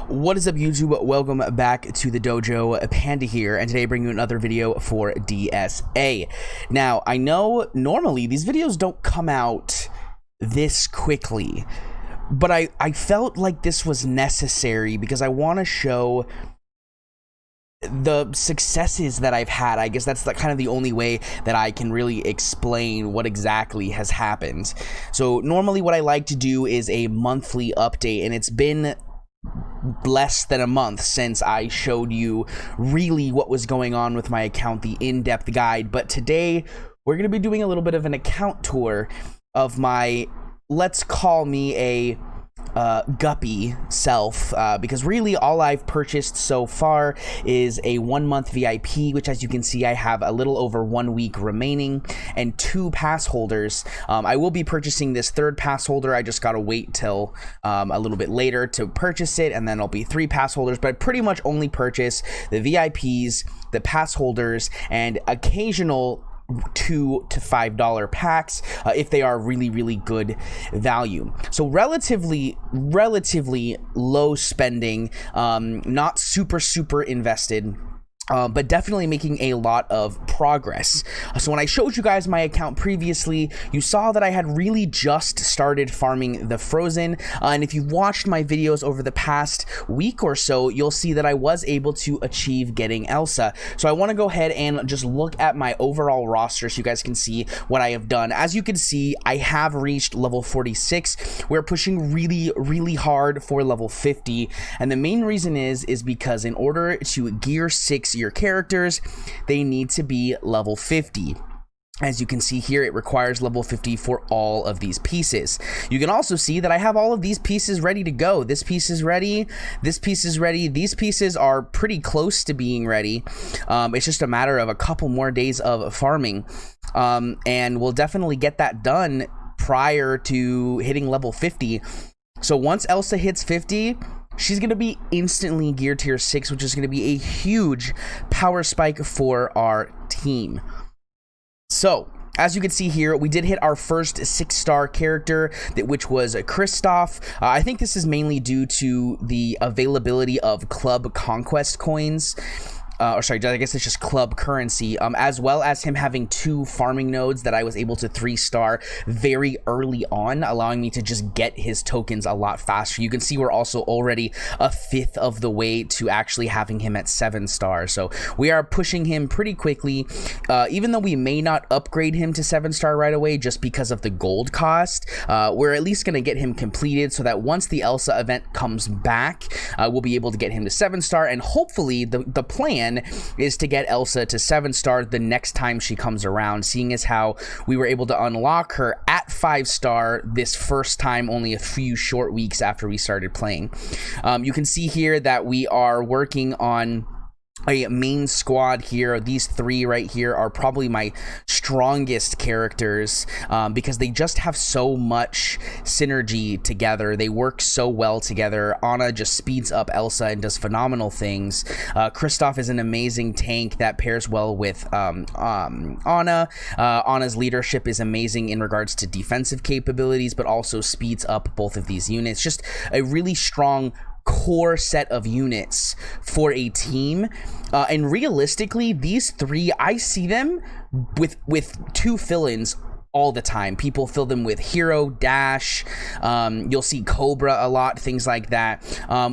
What is up, YouTube? Welcome back to the dojo. Panda here, and today I bring you another video for DSA. Now, I know normally these videos don't come out this quickly, but I felt like this was necessary because I want to show the successes that I've had. I guess that's kind of the only way that I can really explain what exactly has happened. So normally what I like to do is a monthly update, and it's been less than a month since I showed you really what was going on with my account, the in-depth guide. But today we're going to be doing a little bit of an account tour of my, let's call me a guppy self, because really all I've purchased so far is a 1 month VIP, which, as you can see, I have a little over 1 week remaining, and 2 pass holders. I will be purchasing this 3rd pass holder. I just gotta wait till a little bit later to purchase it, and then it'll be 3 pass holders. But I pretty much only purchase the VIPs, the pass holders, and occasional $2 to $5 packs if they are really good value. So relatively low spending, not super invested, but definitely making a lot of progress. So when I showed you guys my account previously, you saw that I had really just started farming the Frozen, and if you've watched my videos over the past week or so, you'll see that I was able to achieve getting Elsa. So I want to go ahead and just look at my overall roster so you guys can see what I have done. As you can see, I have reached level 46. We're pushing really hard for level 50, and the main reason is because in order to gear 6 your characters, they need to be level 50. As you can see here, it requires level 50 for all of these pieces. You can also see that I have all of these pieces ready to go. This piece is ready, this piece is ready, these pieces are pretty close to being ready. It's just a matter of a couple more days of farming, and we'll definitely get that done prior to hitting level 50. So once Elsa hits 50, she's going to be instantly gear tier 6, which is going to be a huge power spike for our team. So, as you can see here, we did hit our first 6-star character, which was Kristoff. I think this is mainly due to the availability of Club Conquest coins. Or sorry, I guess it's just club currency, as well as him having 2 farming nodes that I was able to 3-star very early on, allowing me to just get his tokens a lot faster. You can see we're also already a 5th of the way to actually having him at 7 stars. So we are pushing him pretty quickly, even though we may not upgrade him to 7-star right away just because of the gold cost. We're at least going to get him completed so that once the Elsa event comes back, we'll be able to get him to 7-star, and hopefully the plan is to get Elsa to 7-star the next time she comes around, seeing as how we were able to unlock her at 5-star this first time only a few short weeks after we started playing. You can see here that we are working on a main squad here. These 3 right here are probably my strongest characters, because they just have so much synergy together. They work so well together. Anna just speeds up Elsa and does phenomenal things. Kristoff is an amazing tank that pairs well with Anna. Anna's leadership is amazing in regards to defensive capabilities, but also speeds up both of these units. Just a really strong core set of units for a team, and realistically these 3, I see them with 2 fill-ins all the time. People fill them with Hero, Dash, you'll see Cobra a lot, things like that,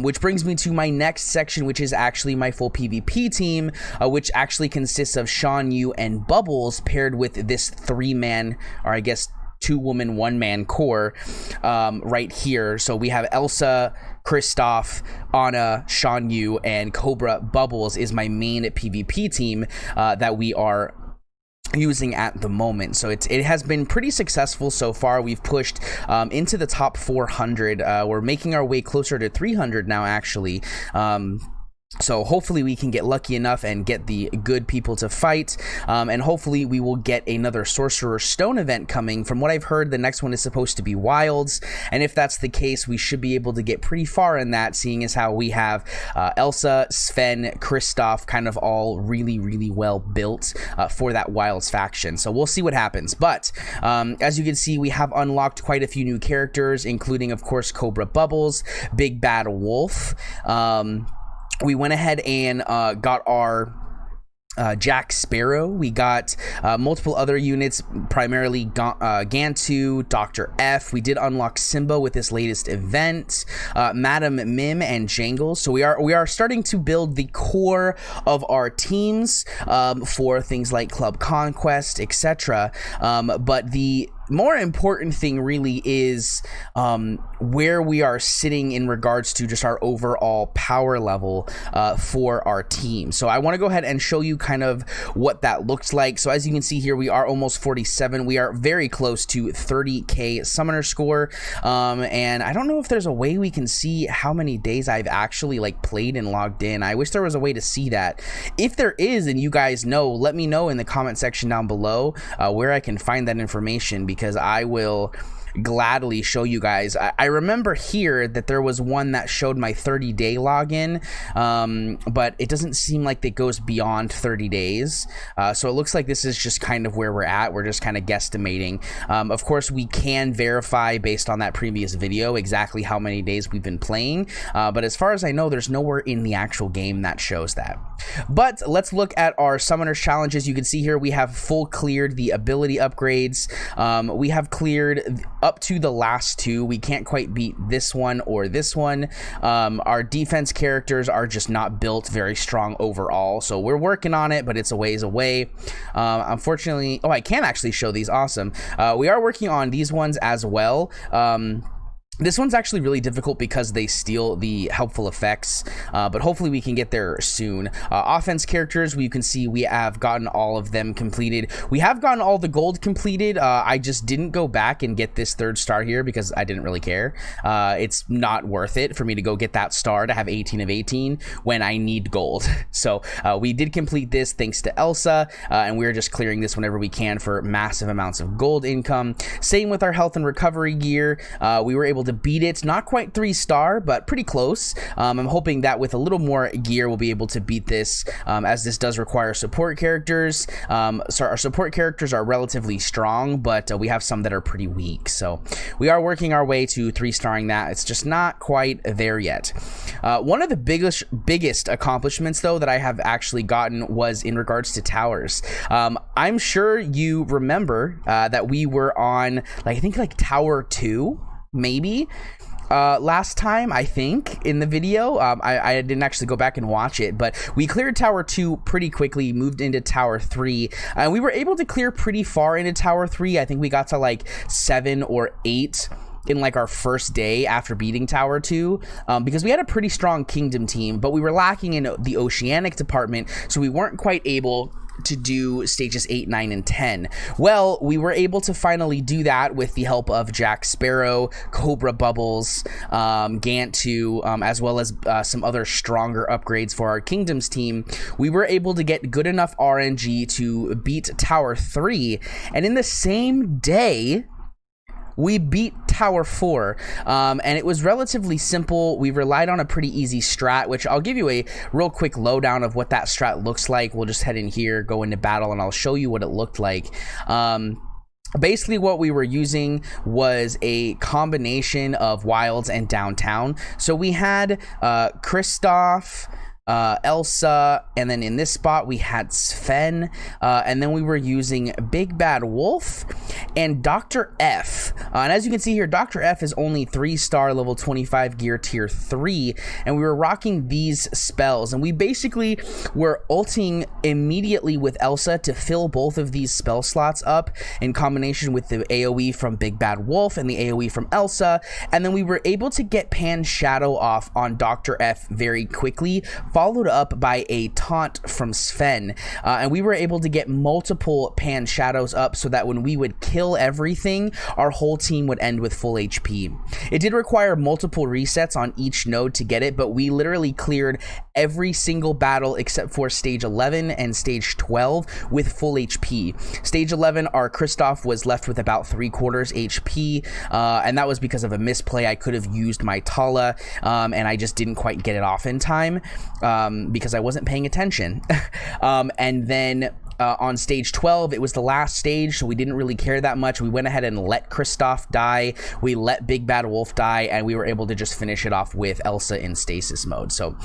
which brings me to my next section, which is actually my full PvP team, which actually consists of Shan Yu and Bubbles paired with this 3-man, or I guess 2-woman 1-man core right here. So we have Elsa, Kristoff, Anna, Shan Yu, and Cobra. Bubbles is my main PvP team that we are using at the moment. So it has been pretty successful so far. We've pushed into the top 400. We're making our way closer to 300 now, actually. So hopefully we can get lucky enough and get the good people to fight, and hopefully we will get another Sorcerer's Stone event coming. From what I've heard, the next one is supposed to be Wilds, and if that's the case, we should be able to get pretty far in that, seeing as how we have Elsa, Sven, Kristoff kind of all really well built for that Wilds faction. So we'll see what happens. But as you can see, we have unlocked quite a few new characters, including, of course, Cobra Bubbles, Big Bad Wolf, We went ahead and got our Jack Sparrow. We got multiple other units, primarily Gantu, Dr. F. We did unlock Simba with this latest event, Madam Mim and Jangles. So we are starting to build the core of our teams for things like Club Conquest, etc. But the more important thing really is where we are sitting in regards to just our overall power level for our team. So I want to go ahead and show you kind of what that looks like. So as you can see here, we are almost 47. We are very close to 30k summoner score, and I don't know if there's a way we can see how many days I've actually like played and logged in. I wish there was a way to see that. If there is and you guys know, let me know in the comment section down below where I can find that information, because I will gladly show you guys. I remember here that there was one that showed my 30-day login, but it doesn't seem like it goes beyond 30 days. So it looks like this is just kind of where we're at. We're just kind of guesstimating. Of course, we can verify based on that previous video exactly how many days we've been playing. But as far as I know, there's nowhere in the actual game that shows that. But let's look at our summoners challenges. You can see here we have full cleared the ability upgrades. We have cleared up to the last two. We can't quite beat this one or this one. Our defense characters are just not built very strong overall, so we're working on it, but it's a ways away. Unfortunately, I can actually show these. Awesome. We are working on these ones as well. This one's actually really difficult because they steal the helpful effects, but hopefully we can get there soon. Offense characters, you can see we have gotten all of them completed. We have gotten all the gold completed. I just didn't go back and get this 3rd star here because I didn't really care. It's not worth it for me to go get that star to have 18 of 18 when I need gold. So we did complete this thanks to Elsa, and we're just clearing this whenever we can for massive amounts of gold income. Same with our health and recovery gear. We were able to beat it, not quite 3-star, but pretty close. I'm hoping that with a little more gear we'll be able to beat this, as this does require support characters. So our support characters are relatively strong, but we have some that are pretty weak, so we are working our way to 3-starring that. It's just not quite there yet. One of the biggest accomplishments though that I have actually gotten was in regards to towers. I'm sure you remember that we were on I think tower 2 maybe last time, I think, in the video. I didn't actually go back and watch it, but we cleared tower 2 pretty quickly, moved into tower 3, and we were able to clear pretty far into tower 3. I think we got to 7 or 8 in our first day after beating tower 2, because we had a pretty strong kingdom team, but we were lacking in the oceanic department, so we weren't quite able to do stages 8, 9, and 10. Well, we were able to finally do that with the help of Jack Sparrow, Cobra Bubbles, Gantu, as well as some other stronger upgrades for our Kingdoms team. We were able to get good enough RNG to beat Tower 3, and in the same day, we beat Tower 4, and it was relatively simple. We relied on a pretty easy strat, which I'll give you a real quick lowdown of what that strat looks like. We'll just head in here, go into battle, and I'll show you what it looked like. Basically, what we were using was a combination of wilds and downtown. So we had Kristoff, Elsa, and then in this spot we had Sven, and then we were using Big Bad Wolf and Dr. F. And as you can see here, Dr. F is only 3-star, level 25 gear, tier 3, and we were rocking these spells, and we basically were ulting immediately with Elsa to fill both of these spell slots up in combination with the AoE from Big Bad Wolf and the AoE from Elsa, and then we were able to get Pan Shadow off on Dr. F very quickly, followed up by a taunt from Sven, and we were able to get multiple Pan Shadows up so that when we would kill everything, our whole team would end with full HP. It did require multiple resets on each node to get it, but we literally cleared every single battle except for stage 11 and stage 12 with full HP. Stage 11, our Kristoff was left with about 3/4 HP, and that was because of a misplay. I could have used my Tala, and I just didn't quite get it off in time, because I wasn't paying attention. And then on stage 12, it was the last stage, so we didn't really care that much. We went ahead and let Kristoff die, we let Big Bad Wolf die, and we were able to just finish it off with Elsa in stasis mode. So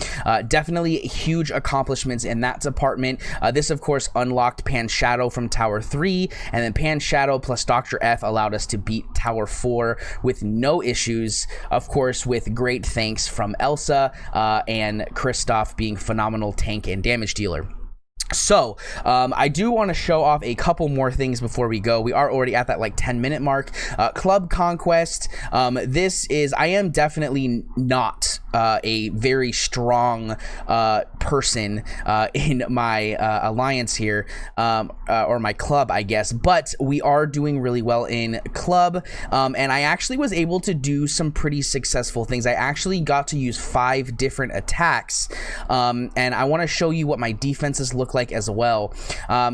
definitely huge accomplishments in that department. This, of course, unlocked Pan Shadow from Tower 3, and then Pan Shadow plus Dr. F allowed us to beat Tower 4 with no issues, of course, with great thanks from Elsa and Kristoff being phenomenal tank and damage dealer. So I do want to show off a couple more things before we go. We are already at that like 10-minute mark. Club Conquest. This is, I am definitely not a very strong person in my alliance here, or my club, I guess, but we are doing really well in club, and I actually was able to do some pretty successful things. I actually got to use 5 different attacks, and I want to show you what my defenses look like as well.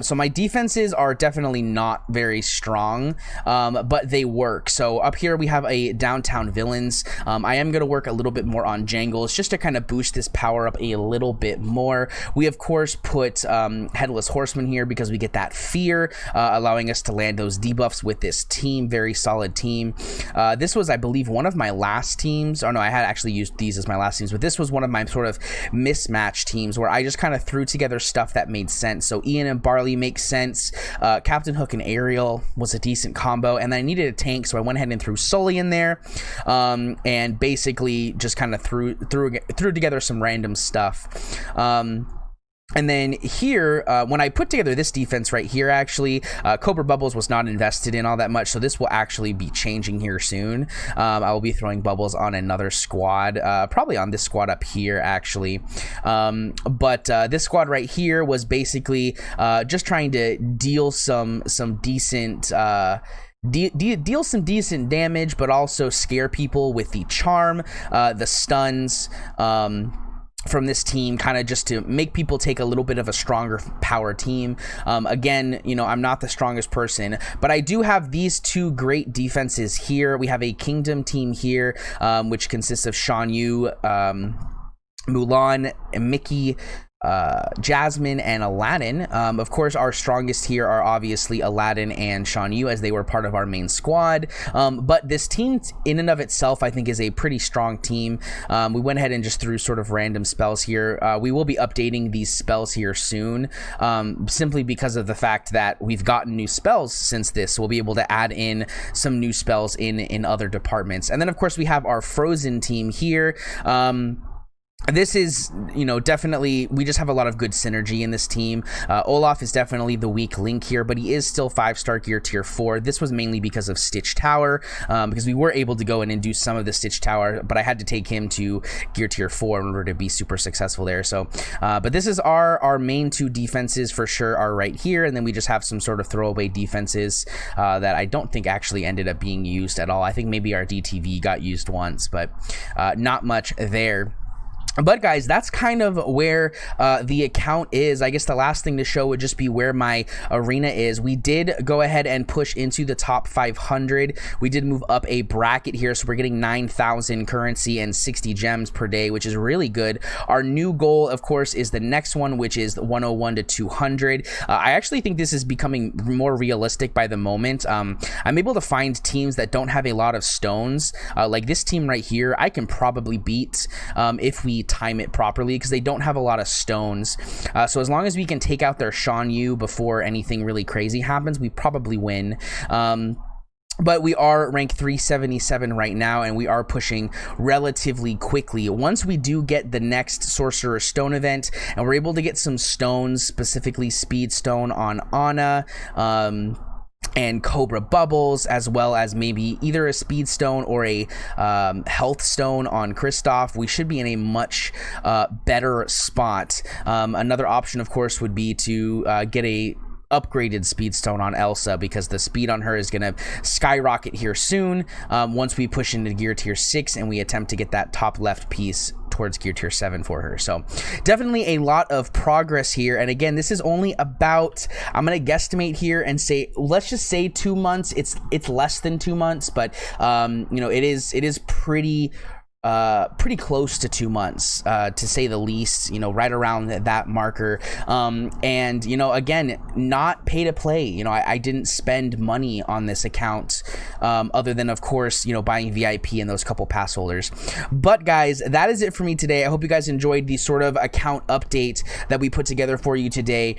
So my defenses are definitely not very strong, but they work. So up here we have a downtown villains. I am going to work a little bit more on jangles just to kind of boost this power up a little bit more. We of course put Headless Horseman here because we get that fear, allowing us to land those debuffs with this team. Very solid team. This was, I believe, one of my last teams. Oh no, I had actually used these as my last teams, but this was one of my sort of mismatch teams where I just kind of threw together stuff that made sense. So Ian and Barley makes sense. Captain Hook and Ariel was a decent combo, and I needed a tank, so I went ahead and threw Sully in there, and basically just kind of threw together some random stuff. And then here, when I put together this defense right here, actually, Cobra Bubbles was not invested in all that much, so this will actually be changing here soon. I will be throwing Bubbles on another squad, probably on this squad up here, actually. But this squad right here was basically just trying to deal some decent... deal some decent damage, but also scare people with the charm, the stuns, from this team, kind of just to make people take a little bit of a stronger power team. Again, you know, I'm not the strongest person, but I do have these 2 great defenses here. We have a Kingdom team here, which consists of Shan Yu, Mulan, Mickey, Jasmine, and Aladdin. Of course, our strongest here are obviously Aladdin and Shan Yu, as they were part of our main squad. But this team in and of itself, I think, is a pretty strong team. We went ahead and just threw sort of random spells here. We will be updating these spells here soon, simply because of the fact that we've gotten new spells since this. So we'll be able to add in some new spells in other departments. And then, of course, we have our Frozen team here. This is, you know, definitely, we just have a lot of good synergy in this team. Olaf is definitely the weak link here, but he is still 5-star gear tier 4. This was mainly because of Stitch Tower, because we were able to go in and do some of the Stitch Tower, but I had to take him to gear tier 4 in order to be super successful there. So, but this is our main 2 defenses for sure are right here, and then we just have some sort of throwaway defenses that I don't think actually ended up being used at all. I think maybe our DTV got used once, but not much there. But guys, that's kind of where the account is. I guess the last thing to show would just be where my arena is. We did go ahead and push into the top 500. We did move up a bracket here, so we're getting 9,000 currency and 60 gems per day, which is really good. Our new goal, of course, is the next one, which is 101 to 200. I actually think this is becoming more realistic by the moment. I'm able to find teams that don't have a lot of stones. Like this team right here, I can probably beat if we time it properly, because they don't have a lot of stones. So as long as we can take out their Shan Yu before anything really crazy happens, we probably win. But we are rank 377 right now, and we are pushing relatively quickly. Once we do get the next Sorcerer Stone event, and we're able to get some stones, specifically Speed Stone on Anna, and Cobra Bubbles, as well as maybe either a Speed Stone or a Health Stone on Kristoff, we should be in a much better spot. Another option, of course, would be to get a upgraded Speed Stone on Elsa, because the speed on her is going to skyrocket here soon once we push into gear tier 6 and we attempt to get that top left piece towards gear tier 7 for her. So definitely a lot of progress here. And again, this is only about, I'm going to guesstimate here and say, let's just say 2 months. It's less than 2 months, but you know, it is pretty pretty close to 2 months, to say the least, you know, right around that marker. And, you know, again, not pay to play. You know, I didn't spend money on this account, other than, of course, you know, buying VIP and those couple pass holders. But guys, that is it for me today. I hope you guys enjoyed the sort of account update that we put together for you today.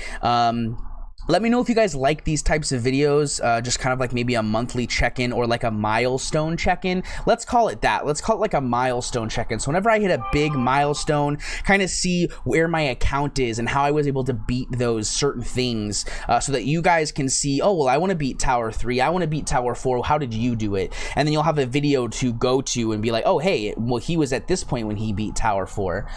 Let me know if you guys like these types of videos, just kind of like maybe a monthly check-in or like a milestone check-in. Let's call it that. Let's call it like a milestone check-in. So whenever I hit a big milestone, kind of see where my account is and how I was able to beat those certain things, so that you guys can see, oh, well, I want to beat Tower 3. I want to beat Tower 4. How did you do it? And then you'll have a video to go to and be like, oh, hey, well, he was at this point when he beat Tower 4.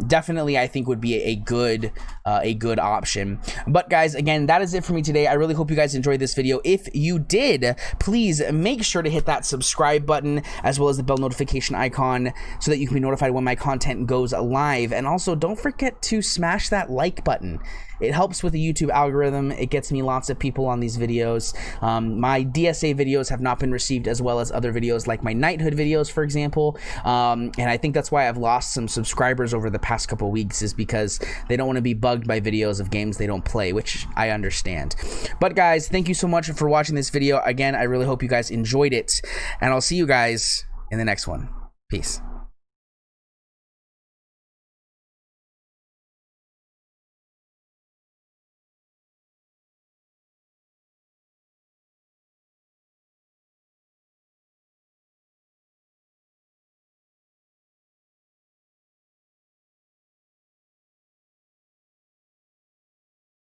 Definitely, I think would be a good option. But guys, again, that is it for me today. I really hope you guys enjoyed this video. If you did, please make sure to hit that subscribe button as well as the bell notification icon so that you can be notified when my content goes live. And also, don't forget to smash that like button. It helps with the YouTube algorithm. It gets me lots of people on these videos. My DSA videos have not been received as well as other videos like my knighthood videos, for example. And I think that's why I've lost some subscribers over the past couple weeks, is because they don't want to be bugged by videos of games they don't play, which I understand. But guys, thank you so much for watching this video. Again, I really hope you guys enjoyed it, and I'll see you guys in the next one. Peace.